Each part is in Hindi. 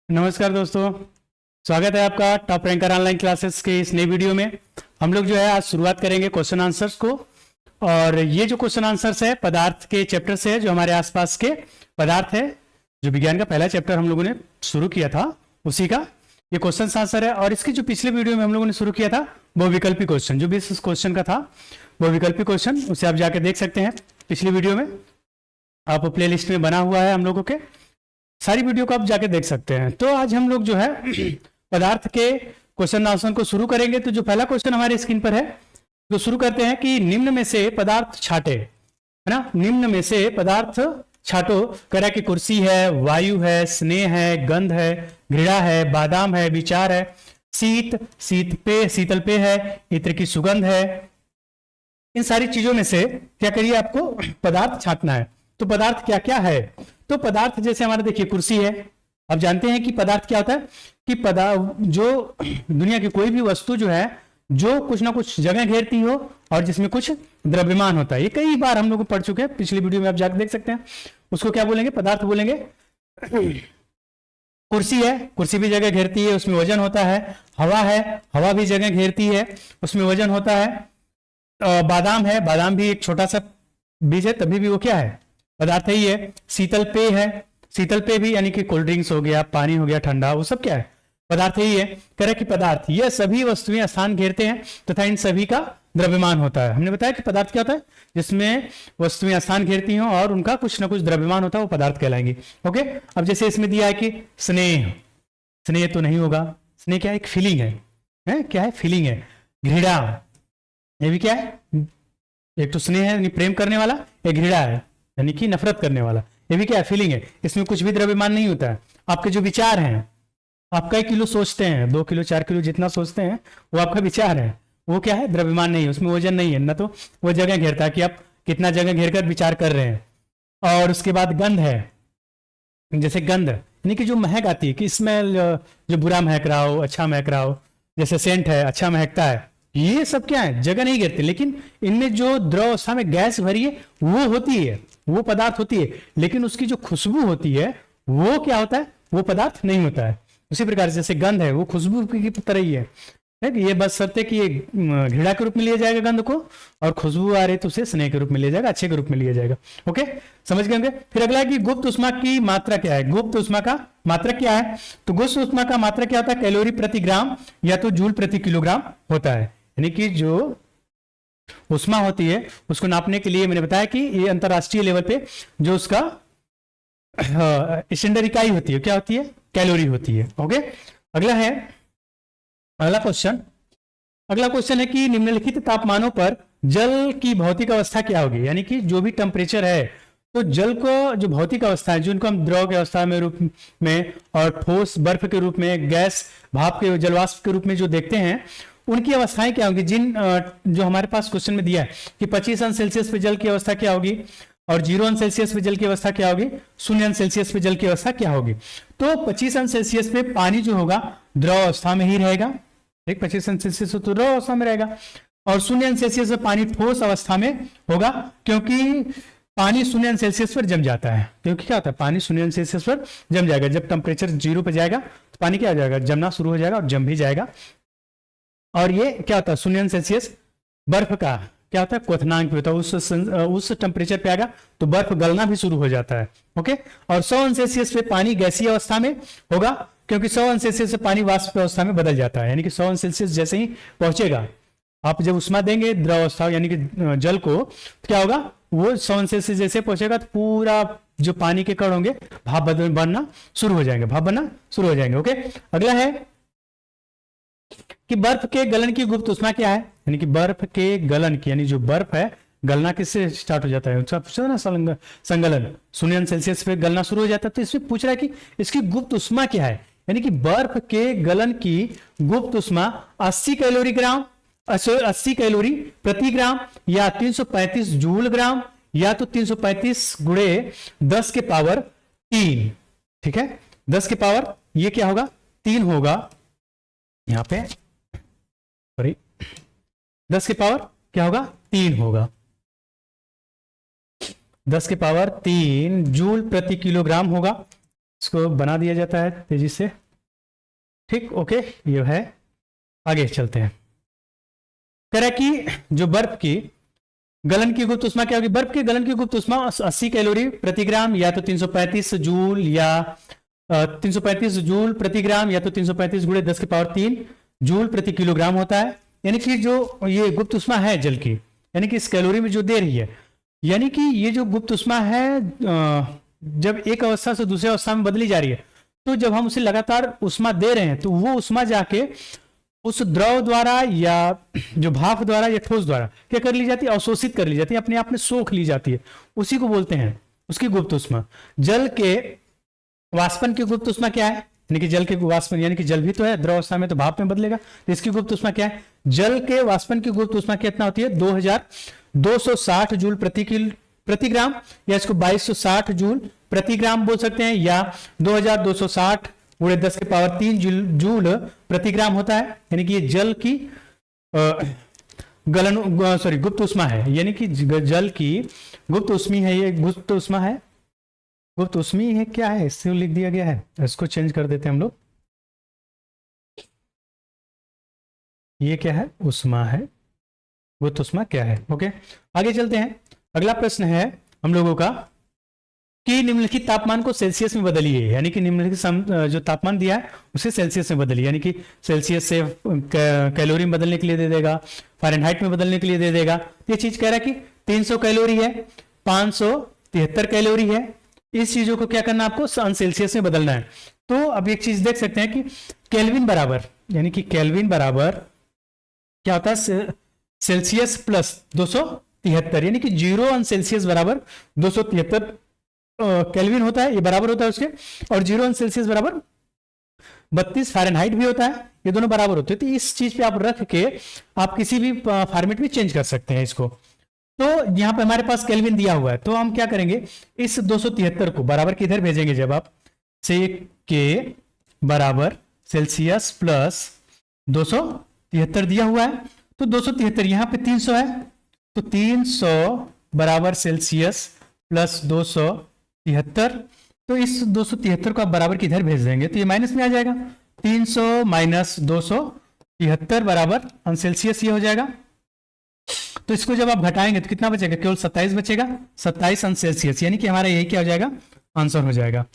नमस्कार दोस्तों, स्वागत है आपका टॉप रैंकर ऑनलाइन क्लासेस के इस नई वीडियो में। हम लोग जो है आज शुरुआत करेंगे क्वेश्चन आंसर्स को। और ये जो क्वेश्चन आंसर्स है पदार्थ के चैप्टर से है, जो हमारे आसपास के पदार्थ है, जो विज्ञान का पहला चैप्टर हम लोगों ने शुरू किया था उसी का ये क्वेश्चन आंसर है। और इसकी जो पिछले वीडियो में हम लोगों ने शुरू किया था वो विकल्पी क्वेश्चन, जो भी इस क्वेश्चन का था वो विकल्पी क्वेश्चन, उसे आप जाके देख सकते हैं पिछली वीडियो में। आप प्ले लिस्ट में बना हुआ है हम लोगों के, सारी वीडियो को आप जाके देख सकते हैं। तो आज हम लोग जो है पदार्थ के क्वेश्चन आंसर को शुरू करेंगे। तो जो पहला क्वेश्चन हमारे स्क्रीन पर है तो शुरू करते हैं कि निम्न में से पदार्थ छाटे, है ना। निम्न में से पदार्थ छाटो। करा की कुर्सी है, वायु है, स्नेह है, गंध है, घृणा है, बादाम है, विचार है, शीतल पेय है, इत्र की सुगंध है। इन सारी चीजों में से क्या करिए, आपको पदार्थ छाटना है। तो पदार्थ क्या क्या है? तो पदार्थ जैसे हमारा देखिए कुर्सी है। आप जानते हैं कि पदार्थ क्या होता है कि जो दुनिया की कोई भी वस्तु जो है जो कुछ ना कुछ जगह घेरती हो और जिसमें कुछ द्रव्यमान होता है। ये कई बार हम लोग पढ़ चुके हैं, पिछली वीडियो में आप जाकर देख सकते हैं। उसको क्या बोलेंगे? पदार्थ बोलेंगे। कुर्सी है, कुर्सी भी जगह घेरती है, उसमें वजन होता है। हवा है, हवा भी जगह घेरती है, उसमें वजन होता है। बादाम है, बादाम भी एक छोटा सा बीज है, तभी भी वो क्या है? पदार्थ ही है। शीतल पेय है, शीतल पेय भी यानी कि कोल्ड ड्रिंक्स हो गया, पानी हो गया ठंडा, वो सब क्या है? पदार्थ ही है। कह कि पदार्थ ये सभी वस्तुएं स्थान घेरते हैं तथा इन सभी का द्रव्यमान होता है। हमने बताया कि पदार्थ क्या होता है? जिसमें वस्तुएं स्थान घेरती हैं और उनका कुछ ना कुछ द्रव्यमान होता है, वो पदार्थ कहलाएंगे। ओके, अब जैसे इसमें दिया है कि स्नेह, स्नेह तो नहीं होगा। स्नेह क्या है? एक फीलिंग है, क्या है? फीलिंग है। घृणा, ये भी क्या है? एक तो स्नेह है प्रेम करने वाला, एक घृणा है यानी कि नफरत करने वाला। ये भी क्या है? फीलिंग है। इसमें कुछ भी द्रव्यमान नहीं होता है। आपके जो विचार हैं, आप कई किलो सोचते हैं, 2 किलो 4 किलो जितना सोचते हैं, वो आपका विचार है। वो क्या है? द्रव्यमान नहीं है, उसमें वजन नहीं है ना। तो वो जगह घेरता है कि आप कितना जगह घेर कर विचार कर रहे हैं। और उसके बाद गंध है। जैसे गंध यानी कि जो महक आती है कि स्मेल, जो बुरा महक रहा हो, अच्छा महक रहा हो, जैसे सेंट है, अच्छा महकता है। ये सब क्या है? जगह नहीं घेरते, लेकिन इनमें जो द्रव अवस्था में गैस भरी है वो होती है, वो पदार्थ होती है। लेकिन उसकी जो खुशबू होती है वो क्या होता है? वो पदार्थ नहीं होता है। उसी प्रकार जैसे गंध है, वो खुशबू की तरह ही है। ये बस शर्त है कि ये घृणा के रूप में लिया जाएगा गंध को, और खुशबू आ रही तो उसे स्नेह के रूप में लिया जाएगा, अच्छे के रूप में लिया जाएगा। ओके, समझ गए होंगे। फिर अगला है कि गुप्त उष्मा की मात्रा क्या है? गुप्त उष्मा का मात्रा क्या है? तो गुप्त उष्मा का मात्रा क्या होता है? कैलोरी प्रति ग्राम या तो जूल प्रति किलोग्राम होता है। यानी कि जो उष्मा होती है उसको नापने के लिए मैंने बताया कि ये अंतरराष्ट्रीय लेवल पे जो उसका स्टैंडर्ड इकाई होती है, क्या होती है? कैलोरी होती है। ओके, अगला है अगला क्वेश्चन है कि निम्नलिखित तापमानों पर जल की भौतिक अवस्था क्या होगी? यानी कि जो भी टेम्परेचर है, तो जल को जो भौतिक अवस्था है, जिनको हम द्रव के अवस्था में रूप में और ठोस बर्फ के रूप में, गैस भाप के जलवाष्प के रूप में जो देखते हैं, उनकी अवस्थाएं क्या होंगी? जो हमारे पास क्वेश्चन में दिया है कि 25 अंश सेल्सियस पे जल की अवस्था क्या होगी, और 0 अंश सेल्सियस पे जल की अवस्था क्या होगी, 0 अंश सेल्सियस पे जल की अवस्था क्या होगी। तो 25 अंश सेल्सियस पे पानी जो होगा द्रव अवस्था में ही रहेगा। ठीक, 25 अंश सेल्सियस तो द्रव अवस्था में रहेगा, और 0 अंश सेल्सियस पे पानी ठोस अवस्था में होगा, क्योंकि पानी 0 अंश सेल्सियस पर जम जाता है। क्योंकि क्या होता है? पानी 0 अंश सेल्सियस पर जम जाएगा। जब टेम्परेचर 0 पर जाएगा तो पानी क्या हो जाएगा? जमना शुरू हो जाएगा और जम भी जाएगा। और ये क्या होता है? 0 अंश सेल्सियस बर्फ का क्या होता है? क्वथनांक होता है। उस टेम्परेचर पे आएगा तो बर्फ गलना भी शुरू हो जाता है। ओके, और 100 अंश सेल्सियस पे पानी गैसीय अवस्था में होगा, क्योंकि 100 अंश सेल्सियस से पानी वाष्प अवस्था में बदल जाता है। यानी कि 100 अंश सेल्सियस जैसे ही पहुंचेगा, आप जब उष्मा देंगे द्रव अवस्था यानी कि जल को, तो क्या होगा? वो 100 अंश सेल्सियस जैसे पहुंचेगा तो पूरा जो पानी के कण होंगे भाप बनना शुरू हो जाएंगे, भाप बनना शुरू हो जाएंगे। ओके, अगला है कि बर्फ के गलन की गुप्त उष्मा क्या है? यानी कि बर्फ के गलन की, यानी जो बर्फ है गलना किससे स्टार्ट हो जाता है? उसका पूछा ना संगलन, 0 अंश सेल्सियस पे गलना शुरू हो जाता है। तो इसमें पूछ रहा है कि इसकी गुप्त उष्मा क्या है? यानी कि बर्फ के गलन की गुप्त उष्मा 80 कैलोरी प्रति ग्राम, या 335 जूल ग्राम, या तो 335 गुणे 10 के पावर 3। ठीक है, 10 के पावर ये क्या होगा? 3 होगा। यहां पे सॉरी, 10 के पावर क्या होगा? 3 होगा। 10 के पावर 3 जूल प्रति किलोग्राम होगा। इसको बना दिया जाता है तेजी से। ठीक, ओके, ये है। आगे चलते हैं। कह रहा है कि जो बर्फ की गलन की गुप्त उष्मा क्या होगी? बर्फ की गलन की गुप्त उष्मा 80 कैलोरी प्रति ग्राम, या तो 335 जूल, या 335 जूल प्रति ग्राम, या तो 335 गुणे 10 की पावर 3 जूल प्रति किलोग्राम होता है। यानी कि जो ये गुप्त उष्मा है जल की, यानी कि इस कैलोरी में जो दे रही है, यानी कि ये जो गुप्त उष्मा है जब एक अवस्था से दूसरी अवस्था में बदली जा रही है, तो जब हम उसे लगातार उष्मा दे रहे हैं तो वो उष्मा जाके उस द्रव द्वारा या जो भाप द्वारा या ठोस द्वारा क्या कर ली जाती है? अवशोषित कर ली जाती है, अपने आप में सोख ली जाती है। उसी को बोलते हैं उसकी गुप्त उष्मा। जल के वाष्पन की गुप्त उष्मा क्या है? यानी कि जल के वाष्पन, यानी कि जल भी तो है, द्रव अवस्था में तो भाप में बदलेगा, तो इसकी गुप्त उष्मा क्या है? जल के वाष्पन की गुप्त उष्मा कितना होती है? 2260 जूल प्रति ग्राम, या इसको 2260 जूल प्रति ग्राम बोल सकते हैं, या 2260 गुणे 10 की पावर 3 जूल प्रति ग्राम होता है। यानी कि ये जल की गुप्त उष्मा है, यानी कि जल की गुप्त उष्मी है, ये गुप्त उष्मा है, गुप्त उष्मी है, क्या है इससे लिख दिया गया है, इसको चेंज कर देते हैं हम लोग। ये क्या है? उष्मा है, गुप्त उष्मा क्या है? ओके, आगे चलते हैं। अगला प्रश्न है हम लोगों का कि निम्नलिखित तापमान को सेल्सियस में बदलिए। यानी कि निम्नलिखित जो तापमान दिया है उसे सेल्सियस में बदलिए, यानी कि सेल्सियस से कैलोरी में बदलने के लिए दे देगा, फ़ारेनहाइट में बदलने के लिए दे देगा। ये चीज कह रहा है कि 300 कैलोरी है, 573 कैलोरी है, इस चीजों को क्या करना, आपको सेल्सियस में बदलना है। तो अब एक चीज देख सकते हैं कि केल्विन बराबर, यानी कि केल्विन बराबर क्या होता है? सेल्सियस प्लस 273, यानी कि 0 ऑन सेल्सियस बराबर 273 केल्विन होता है, ये बराबर होता है उसके, और 0 ऑन सेल्सियस बराबर 32 फ़ारेनहाइट भी होता है, ये दोनों बराबर होते हैं। तो इस चीज पे आप रख के आप किसी भी फॉर्मेट में चेंज कर सकते हैं इसको। तो यहाँ पे हमारे पास केल्विन दिया हुआ है, तो हम क्या करेंगे, इस 273 को बराबर किधर भेजेंगे? जब आप से के बराबर सेल्सियस प्लस 273 दिया हुआ है, तो 273 यहाँ पे 300 है, तो 300 बराबर सेल्सियस प्लस 273, तो इस 273 को आप बराबर किधर भेज देंगे? तो ये माइनस में आ जाएगा, 300 माइनस 273 बराबर सेल्सियस ये हो जाएगा। तो इसको जब आप घटाएंगे तो कितना बचेगा? केवल 27 बचेगा, 27 अंश सेल्सियस, यानी कि हमारा यही क्या हो जाएगा? आंसर हो जाएगा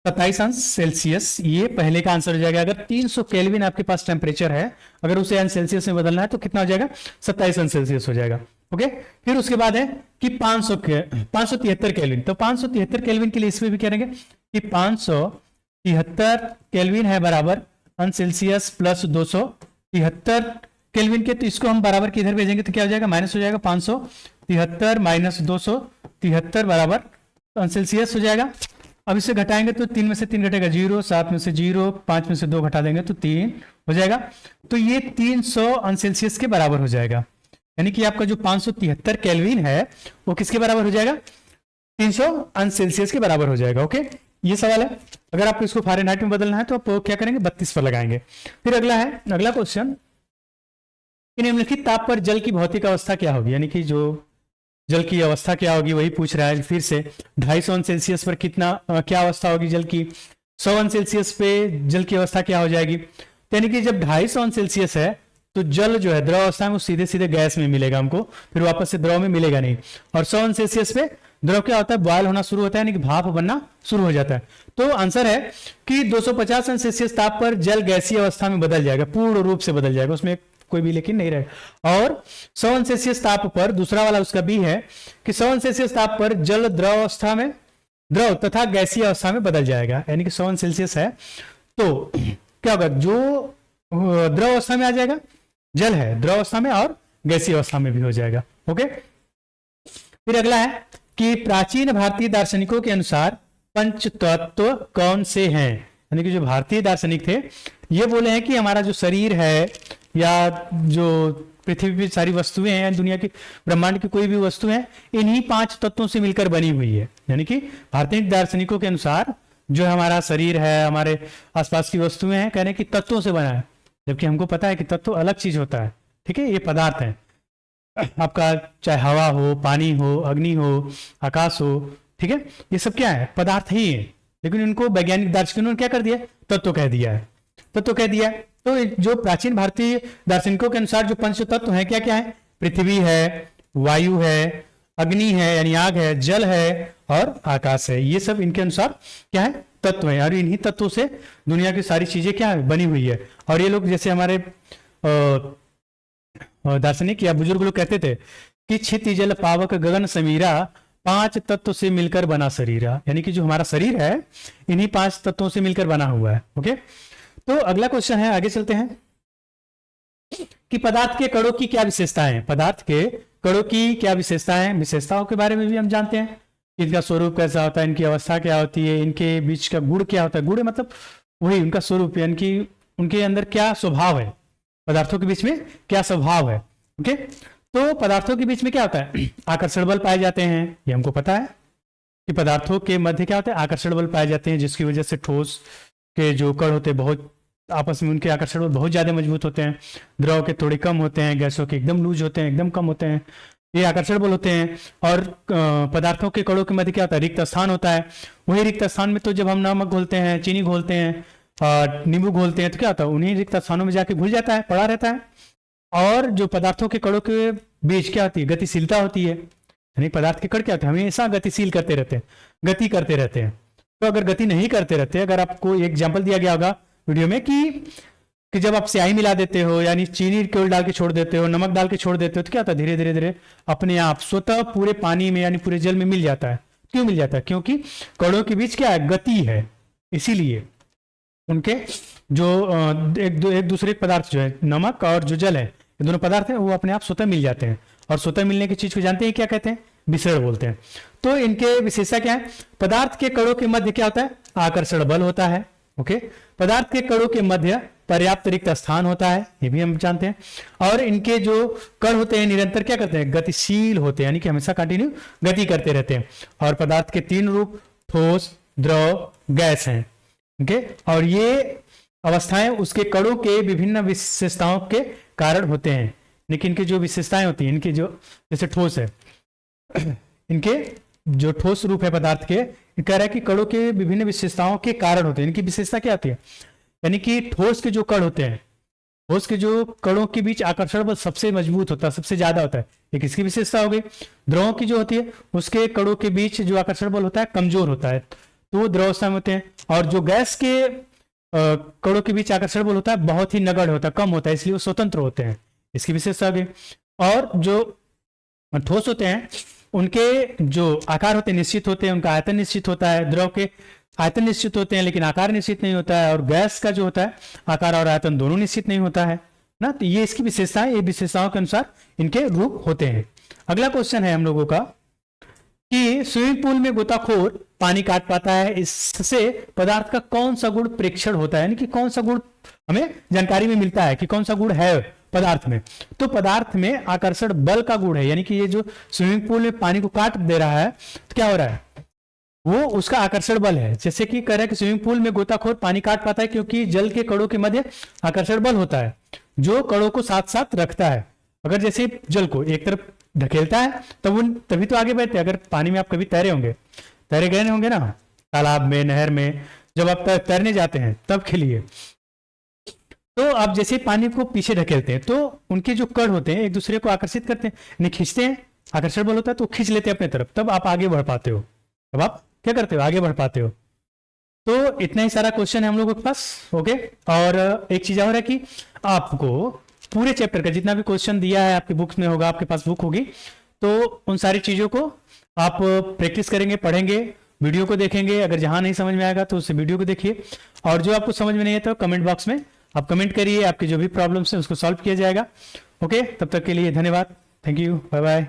27 अंश सेल्सियस। ये पहले का आंसर हो जाएगा। अगर 300 केल्विन आपके पास टेम्परेचर है, अगर उसे अंश सेल्सियस में बदलना है तो कितना हो जाएगा? 27 अंश सेल्सियस हो जाएगा। ओके, फिर उसके बाद है कि 573 केल्विन, तो 573 केल्विन के लिए इसमें भी करेंगे कि 573 केल्विन है बराबर अंश सेल्सियस प्लस 273 केल्विन के, तो इसको हम बराबर किधर भेजेंगे तो क्या हो जाएगा? माइनस हो जाएगा, 573 माइनस 273 बराबर अंश सेल्सियस हो जाएगा। अब इसे घटाएंगे तो 3 में से 3 घटेगा 0, 7 में से 0, 5 में से 2 घटा देंगे तो 3 हो जाएगा। तो ये 300 अंश सेल्सियस के बराबर हो जाएगा, यानी कि आपका जो 573 केल्विन है वो किसके बराबर हो जाएगा? 300 अंश सेल्सियस के बराबर हो जाएगा। ओके, ये सवाल है। अगर आपको इसको फ़ारेनहाइट में बदलना है तो आप क्या करेंगे? 32 पर लगाएंगे। फिर अगला है, अगला क्वेश्चन, निम्नलिखित ताप पर जल की भौतिक अवस्था क्या होगी? यानी कि जो जल की अवस्था क्या होगी वही पूछ रहा है फिर से। 250 अंश सेल्सियस पर कितना क्या अवस्था होगी जल की? 100 अंश सेल्सियस पे जल की अवस्था क्या हो जाएगी? यानी कि जब 250 अंश सेल्सियस है तो जल जो है द्रव अवस्था में वो सीधे सीधे गैस में मिलेगा हमको, फिर वापस से द्रव में मिलेगा नहीं। और 100 अंश सेल्सियस पे द्रव क्या होता है? बॉयल होना शुरू होता है, यानी कि भाप बनना शुरू हो जाता है। तो आंसर है कि 250 अंश सेल्सियस ताप पर जल गैसीय अवस्था में बदल जाएगा, पूर्ण रूप से बदल जाएगा, उसमें कोई भी लेकिन नहीं रहेगा। और 100 अंश सेल्सियस ताप पर, दूसरा वाला उसका बी है कि 100 अंश सेल्सियस ताप पर जल द्रव अवस्था में, द्रव तथा गैसीय अवस्था में बदल जाएगा। यानी कि 100 अंश सेल्सियस है तो क्या होगा? जो द्रव अवस्था में आ जाएगा, जल है द्रव अवस्था में और गैसीय अवस्था में भी हो जाएगा। ओके, फिर अगला है कि प्राचीन भारतीय दार्शनिकों के अनुसार पंच तत्व कौन से हैं? यानी कि जो भारतीय दार्शनिक थे ये बोले हैं कि हमारा जो शरीर है या जो पृथ्वी पे सारी वस्तुएं हैं, दुनिया की ब्रह्मांड की कोई भी वस्तु है, इन्हीं 5 तत्वों से मिलकर बनी हुई है। यानी कि भारतीय दार्शनिकों के अनुसार जो हमारा शरीर है, हमारे आसपास की वस्तुएं हैं, कहने की तत्वों से बना है, जबकि हमको पता है कि तत्व अलग चीज होता है। ठीक है, ये पदार्थ है आपका, चाहे हवा हो, पानी हो, अग्नि हो, आकाश हो, ठीक है, ये सब क्या है? पदार्थ ही है। लेकिन उनको वैज्ञानिक दार्शनिकों ने क्या कर दिया, तत्व कह दिया है, तत्व कह दिया है। तो जो प्राचीन भारतीय दार्शनिकों के अनुसार जो पंच तत्व है क्या क्या है, पृथ्वी है, वायु है, अग्नि है यानी आग है, जल है और आकाश है, ये सब इनके अनुसार क्या है, तत्व है। और इन्हीं तत्वों से दुनिया की सारी चीजें क्या है, बनी हुई है। और ये लोग जैसे हमारे दार्शनिक या बुजुर्ग लोग कहते थे कि क्षिति जल पावक गगन समीरा 5 तत्व से मिलकर बना शरीरा, यानी कि जो हमारा शरीर है इन्हीं 5 तत्वों से मिलकर बना हुआ है। ओके, तो अगला क्वेश्चन है, आगे चलते हैं कि पदार्थ के कणों की क्या विशेषताएं हैं, पदार्थ के कणों की क्या विशेषताएं, विशेषताओं के बारे में भी हम जानते हैं, इनका स्वरूप कैसा होता है, इनकी अवस्था क्या होती है, इनके बीच का गुण क्या होता है, गुण मतलब वही उनका स्वरूप, यानी कि उनके अंदर क्या स्वभाव है, पदार्थों के बीच में क्या स्वभाव है। ओके, तो पदार्थों के बीच में क्या होता है, आकर्षण बल पाए जाते हैं, ये हमको पता है कि पदार्थों के मध्य क्या होता है, आकर्षण बल पाए जाते हैं, जिसकी वजह से ठोस के जो कण होते हैं बहुत आपस में उनके आकर्षण बल बहुत ज्यादा मजबूत होते हैं, द्रव के थोड़े कम होते हैं, गैसों के एकदम लूज होते हैं, एकदम कम होते हैं, ये आकर्षण बल होते हैं। और पदार्थों के कणों के मध्य क्या होता है, रिक्त स्थान होता है। वही रिक्त स्थान में तो जब हम नमक घोलते हैं, चीनी घोलते हैं और नींबू घोलते हैं तो क्या होता है, उन्हीं रिक्त स्थानों में जाके घुल जाता है, पड़ा रहता है। और जो पदार्थों के कणों के बीच क्या होती है, गतिशीलता होती है, यानी पदार्थ के कण क्या होते हैं, हमेशा गतिशील करते रहते हैं, गति करते रहते हैं। तो अगर गति नहीं करते रहते, अगर आपको एग्जाम्पल दिया गया होगा वीडियो में कि जब आप स्याही मिला देते हो यानी चीनी केवल डाल के छोड़ देते हो, नमक डाल के छोड़ देते हो, तो क्या होता है, धीरे धीरे धीरे अपने आप स्वतः पूरे पानी में यानी पूरे जल में मिल जाता है। क्यों मिल जाता है, क्योंकि कणों के बीच क्या है, गति है, इसीलिए उनके जो एक दूसरे पदार्थ जो है नमक और जो जल है, ये दोनों पदार्थ है वो अपने आप स्वतः मिल जाते हैं। और स्वतः मिलने की चीज को जानते हैं क्या कहते हैं, विसरण बोलते हैं। तो इनके विशेषता क्या है, पदार्थ के कणों के मध्य क्या होता है, आकर्षण बल होता है। ओके, पदार्थ के कणों के मध्य पर्याप्त रिक्त स्थान होता है, ये भी हम जानते हैं। और इनके जो कण होते हैं निरंतर क्या करते हैं, गतिशील होते हैं, यानी कि हमेशा कंटिन्यू गति करते रहते हैं। और पदार्थ के 3 रूप ठोस, द्रव, गैस हैं। ओके, और ये अवस्थाएं उसके कणों के विभिन्न विशेषताओं के कारण होते हैं। लेकिन इनकी जो विशेषताएं होती हैं, इनके जो जैसे ठोस है, इनके जो ठोस रूप है पदार्थ के, कह रहा है कि कणों के विभिन्न विशेषताओं के कारण होते हैं। इनकी विशेषता क्या होती है, यानी कि ठोस के जो कण होते हैं, ठोस के जो कणों के बीच आकर्षण बल सबसे मजबूत होता है, सबसे ज्यादा होता है, एक इसकी विशेषता हो गई। द्रवों की जो होती है उसके कणों के बीच जो आकर्षण बल होता है कमजोर होता है, तो वो द्रवस्था में होते हैं। और जो गैस के कणों के बीच आकर्षण बल होता है बहुत ही नगण्य होता है, कम होता है, इसलिए वो स्वतंत्र होते हैं, इसकी विशेषता हो गई। और जो ठोस होते हैं उनके जो आकार होते हैं निश्चित होते हैं, उनका आयतन निश्चित होता है। द्रव के आयतन निश्चित होते हैं लेकिन आकार निश्चित नहीं होता है। और गैस का जो होता है आकार और आयतन दोनों निश्चित नहीं होता है ना। तो ये इसकी विशेषताएं, ये विशेषताओं के अनुसार इनके रूप होते हैं। अगला क्वेश्चन है हम लोगों का कि स्विमिंग पूल में गोताखोर पानी काट पाता है, इससे पदार्थ का कौन सा गुण प्रेक्षण होता है, यानी कि कौन सा गुण हमें जानकारी में मिलता है कि कौन सा गुण है पदार्थ में। तो पदार्थ में आकर्षण बल का गुण है, यानी कि ये जो स्विमिंग पूल में पानी को काट दे रहा है तो क्या हो रहा है, वो उसका आकर्षण बल है। जैसे कि कह रहा है कि स्विमिंग पूल में गोताखोर पानी काट पाता है क्योंकि जल के कणों के मध्य आकर्षण बल होता है जो कणों को साथ साथ रखता है। अगर जैसे जल को एक तरफ ढकेलता है तभी तो आगे बढ़ते हैं। अगर पानी में आप कभी तैरे होंगे, तैरे गए होंगे ना तालाब में, नहर में, जब आप तैरने जाते हैं तब के लिए, तो आप जैसे पानी को पीछे ढकेलते हैं तो उनके जो कण होते हैं एक दूसरे को आकर्षित करते हैं, नहीं खींचते हैं, आकर्षण बल होता है तो खींच लेते हैं अपने तरफ, तब आप आगे बढ़ पाते हो, तब आप क्या करते हो, आगे बढ़ पाते हो। तो इतना ही सारा क्वेश्चन है हम लोगों के पास। ओके, और एक चीज और है कि आपको पूरे चैप्टर का जितना भी क्वेश्चन दिया है आपकी बुक्स में होगा, आपके पास बुक होगी, तो उन सारी चीजों को आप प्रैक्टिस करेंगे, पढ़ेंगे, वीडियो को देखेंगे। अगर जहां नहीं समझ में आएगा तो उस वीडियो को देखिए, और जो आपको समझ में नहीं है तो कमेंट बॉक्स में आप कमेंट करिए, आपकी जो भी प्रॉब्लम्स है उसको सॉल्व किया जाएगा। ओके, तब तक के लिए धन्यवाद, थैंक यू, बाय बाय।